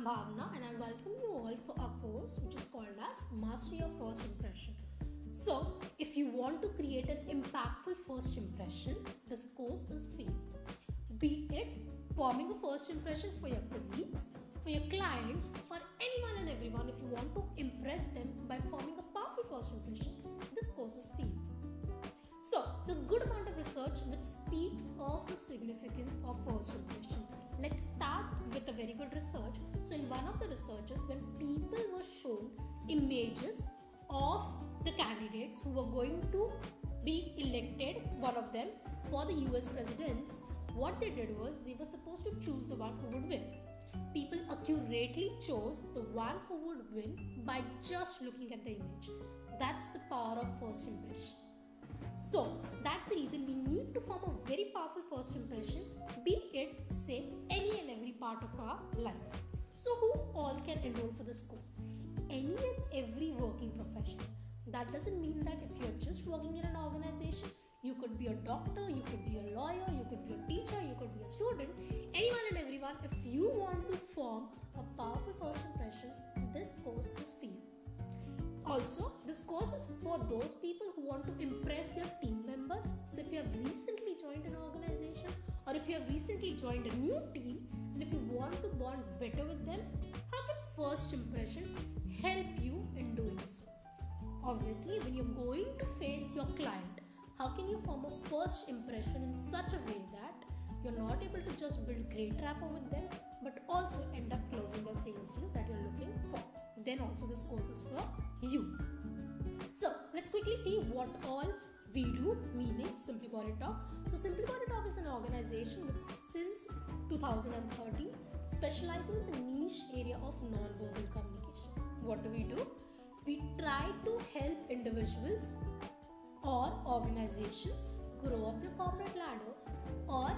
I'm Bhavna and I welcome you all for a course which is called as Mastery of First Impression. So, if you want to create an impactful first impression, this course is for you. Be it forming a first impression for your colleagues, for your clients, or anyone and everyone, if you want to impress them by forming a powerful first impression, this course is for you. So, there's good amount of research which speaks of the significance of first impression. Let's start with a very good research. So, in one of the researches, when people were shown images of the candidates who were going to be elected, one of them, for the US presidents, what they did was they were supposed to choose the one who would win. People accurately chose the one who would win by just looking at the image. That's the power of first impression. So that's the reason we need to form a very powerful first impression, be it, say, any and every part of our life. So who all can enroll for this course? Any and every working professional. That doesn't mean that if you're just working in an organization, you could be a doctor, you could be a lawyer, you could be a teacher, you could be a student, anyone and everyone. If you want to form a powerful first impression, this course is for you. Also, this course is for those people who want to impress their team members. So if you have recently joined an organization or if you have recently joined a new team and if you want to bond better with them, how can first impression help you in doing so? Obviously, when you're going to face your client, how can you form a first impression in such a way that you're not able to just build great rapport with them but also end up closing a sales deal that you're looking for? Then also this course is for you. So let's quickly see what all we do, meaning Simply Body Talk. So Simply Body Talk is an organization which since 2013 specializing in the niche area of non-verbal communication. What do? We try to help individuals or organizations grow up their corporate ladder or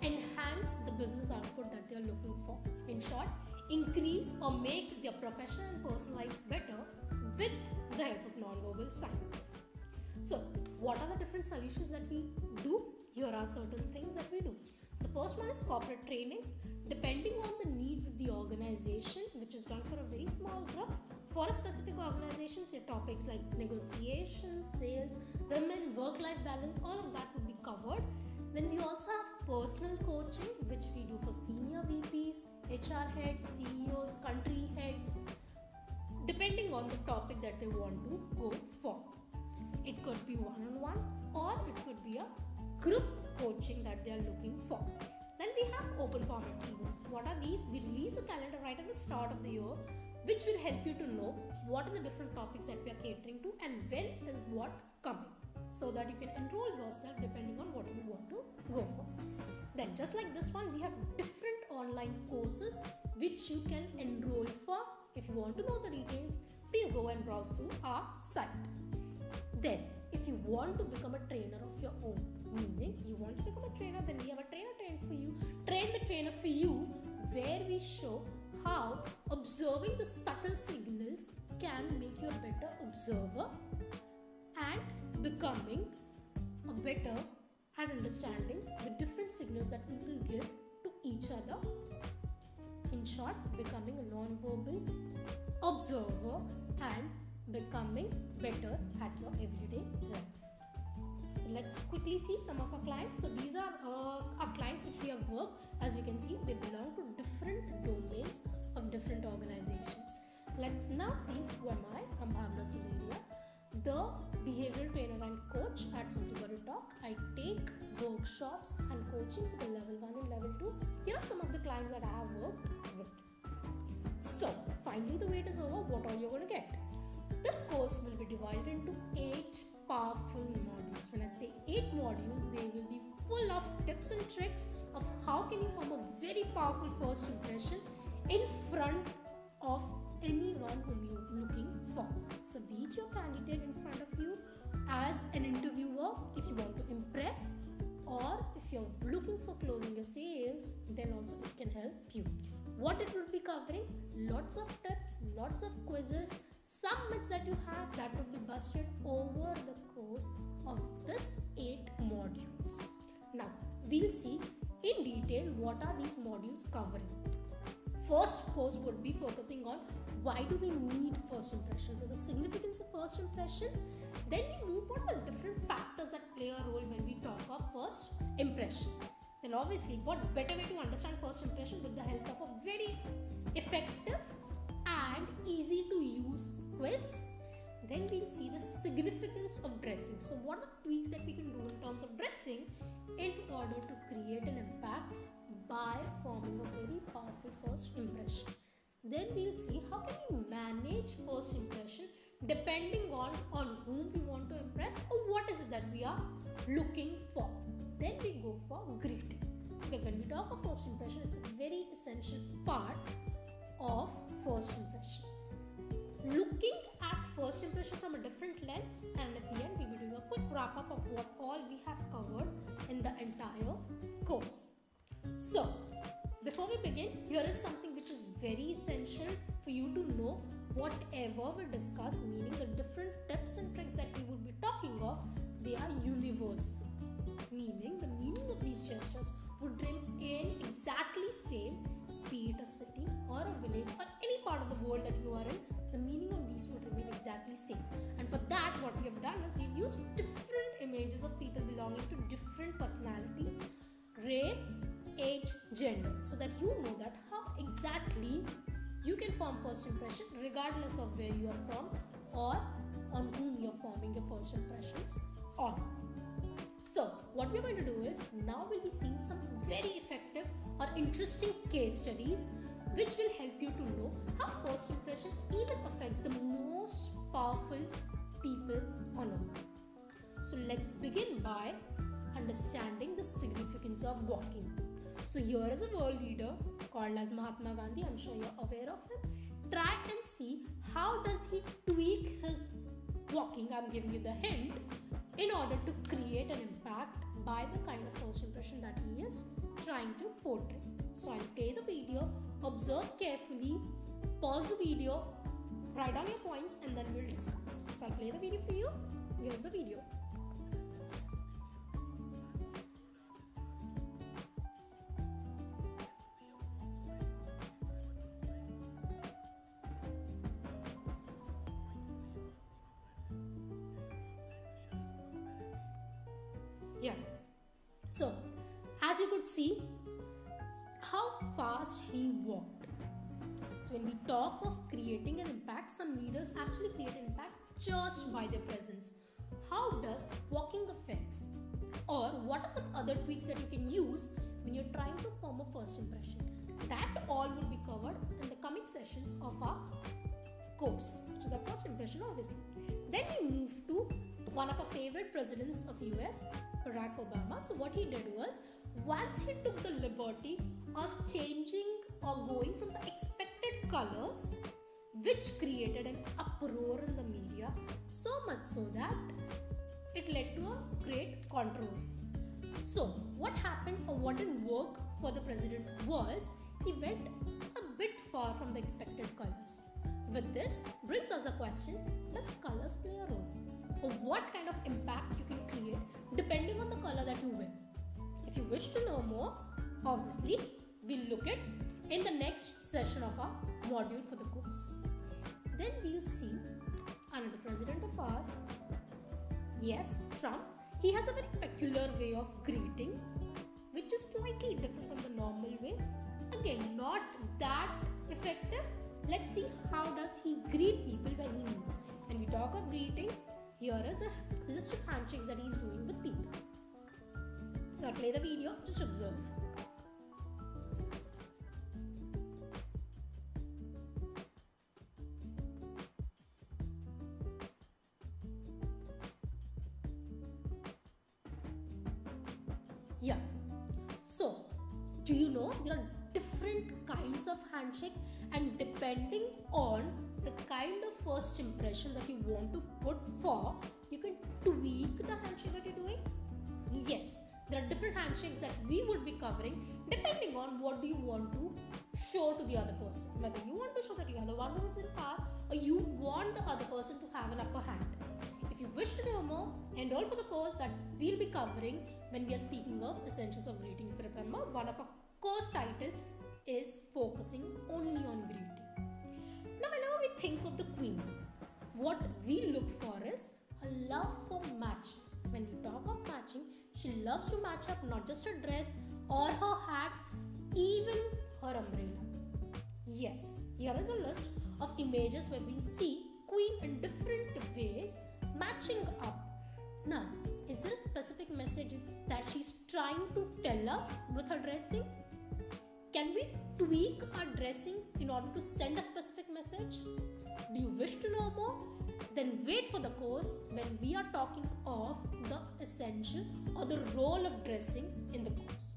enhance the business output that they are looking for. In short, increase or make their professional and personal life better with the help of non-verbal signs. So, what are the different solutions that we do? Here are certain things that we do. So, the first one is corporate training. Depending on the needs of the organization, which is done for a very small group, for a specific organization, say topics like negotiation, sales, women, work-life balance, all of that would be covered. Then we also have personal coaching, which we do for senior VPs, HR heads, CEOs, country heads, depending on the topic that they want to go for. It could be one-on-one or it could be a group coaching that they are looking for. Then we have open format events. What are these? We release a calendar right at the start of the year, which will help you to know what are the different topics that we are catering to and when is what coming, so that you can enroll yourself depending on what you want to go for. Then just like this one, we have different online courses which you can enroll for. If you want to know the details, please go and browse through our site. Then if you want to become a trainer of your own, meaning you want to become a trainer, then we have a train for you, train the trainer for you, where we show how observing the subtle signals can make you a better observer and becoming a better at understanding the different signals that we will give to each other. In short, becoming a non-verbal observer and becoming better at your everyday life. So let's quickly see some of our clients. So these are our clients which we have worked. As you can see, they belong to different domains of different organizations. Let's now see who am I. I'm Bhavna Sumeria, the behavioral trainer and coach at Simply Body Talk. I take workshops and coaching for the level 1 and level 2. Here are some of the clients that I have worked with. So finally the wait is over. What all you're going to get? This course will be divided into 8 powerful modules. When I say 8 modules, they will be full of tips and tricks of how can you form a very powerful first impression in front of anyone whom you're looking for. So be it your candidate in front of you as an interviewer if you want to impress, or if you're looking for closing your sales, then also it can help you. What it will be covering? Lots of tips, lots of quizzes, some myths that you have that would be busted over the course of this 8 modules. Now we'll see in detail what are these modules covering. First course would be focusing on why do we need first impression, so the significance of first impression. Then we move on to different factors that play a role when we talk of first impression. Then obviously, what better way to understand first impression with the help of a very effective and easy to use quiz. Then we'll see the significance of dressing. So what are the tweaks that we can do in terms of dressing in order to create an impact by forming a very powerful first impression. Then we'll see how can we manage first impression depending on whom we want to impress or what is it that we are looking for. Then we go for greeting, because when we talk of first impression, it's a very essential part of first impression. Looking at first impression from a different lens, and at the end we'll be doing a quick wrap up of what all we have covered in the entire course. So before we begin, here is something which is very essential for you to know. Whatever we discuss, meaning the different tips and tricks that we would be talking of, they are universal, meaning the meaning of these gestures would remain exactly same, be it a city or a village or any part of the world that you are in. The meaning of these would remain exactly same. And for that, what we have done is we've used different images of people belonging to different personalities, race, age, gender, so that you know that how exactly you can form first impression regardless of where you are from or on whom you are forming your first impressions on. So what we're going to do is now we'll be seeing some very effective or interesting case studies which will help you to know how first impression even affects the most powerful people on earth. So let's begin by understanding the significance of walking. So here is a world leader called as Mahatma Gandhi. I'm sure you're aware of him. Try and see how does he tweak his walking. I'm giving you the hint in order to create an impact by the kind of first impression that he is trying to portray. So I'll play the video, observe carefully, pause the video, write down your points, and then we'll discuss. So I'll play the video for you. Here's the video. Yeah. So, as you could see, how fast he walked. So, when we talk of creating an impact, some leaders actually create an impact just by their presence. How does walking affects? Or what are some other tweaks that you can use when you're trying to form a first impression? That all will be covered in the coming sessions of our course, which is our first impression, obviously. Then we move to one of our favorite presidents of US, Barack Obama. So what he did was, once he took the liberty of changing or going from the expected colors, which created an uproar in the media, so much so that it led to a great controversy. So what happened or what didn't work for the president was, he went a bit far from the expected colors. With this brings us a question, does colors play a role? Or what kind of impact you can create depending on the color that you wear? If you wish to know more, obviously we'll look at in the next session of our module for the course. Then we'll see another president of ours, yes, Trump. He has a very peculiar way of greeting, which is slightly different from the normal way. Again, not that effective. Let's see how does he greet people when he meets. When we talk of greeting, here is a list of handshakes that he's doing with people. So I'll play the video, just observe. Yeah. So, do you know there are different kinds of handshake, and depending on the kind of first impression that you want to put for, you can tweak the handshake that you're doing. Yes, there are different handshakes that we would be covering depending on what do you want to show to the other person. Whether you want to show that you are the one who is in power or you want the other person to have an upper hand. If you wish to know more, enroll for the course that we'll be covering when we are speaking of essentials of greeting. If you remember, one of our course title is focusing only on greeting. Now, whenever we think of the queen, what we look for is a love for matching. When we talk of matching, she loves to match up not just her dress or her hat, even her umbrella. Yes, here is a list of images where we see queen in different ways matching up. Now, is there a specific message that she's trying to tell us with her dressing? Can we tweak our dressing in order to send a specific message? Do you wish to know more? Then wait for the course when we are talking of the essential or the role of dressing in the course.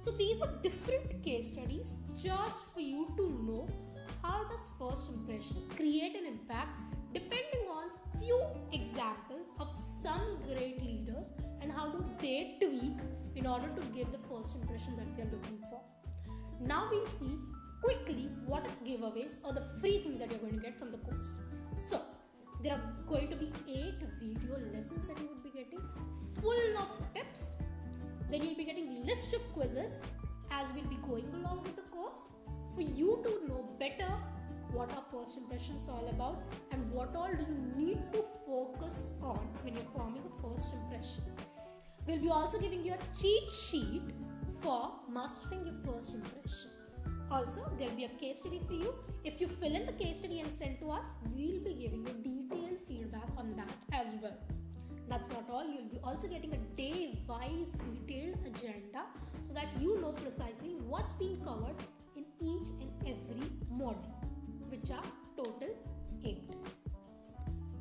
So these are different case studies just for you to know how does first impression create an impact depending on few examples of some great leaders and how do they tweak in order to give the first impression that we are looking for. Now we'll see quickly what are giveaways or the free things that you're going to get from the course. So there are going to be 8 video lessons that you would be getting, full of tips. Then you'll be getting list of quizzes as we'll be going along with the course for you to know better what our first impressions all about and what all do you need to focus on when you're forming a first impression. We'll be also giving you a cheat sheet for mastering your first impression. Also, there'll be a case study for you. If you fill in the case study and send to us, we'll be giving you detailed feedback on that as well. That's not all. You'll be also getting a day-wise detailed agenda so that you know precisely what's being covered in each and every module, which are total 8.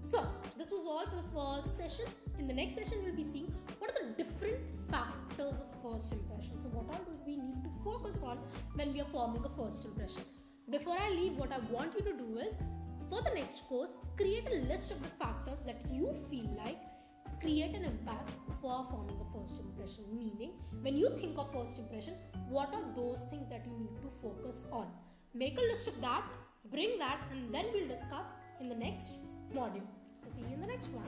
So, this was all for the first session. In the next session, we'll be seeing what are the different factors of first impression. So, what all do we need to focus on when we are forming a first impression? Before I leave, what I want you to do is, for the next course, create a list of the factors that you feel like create an impact for forming a first impression. Meaning, when you think of first impression, what are those things that you need to focus on? Make a list of that, bring that, and then we'll discuss in the next module. So see you in the next one.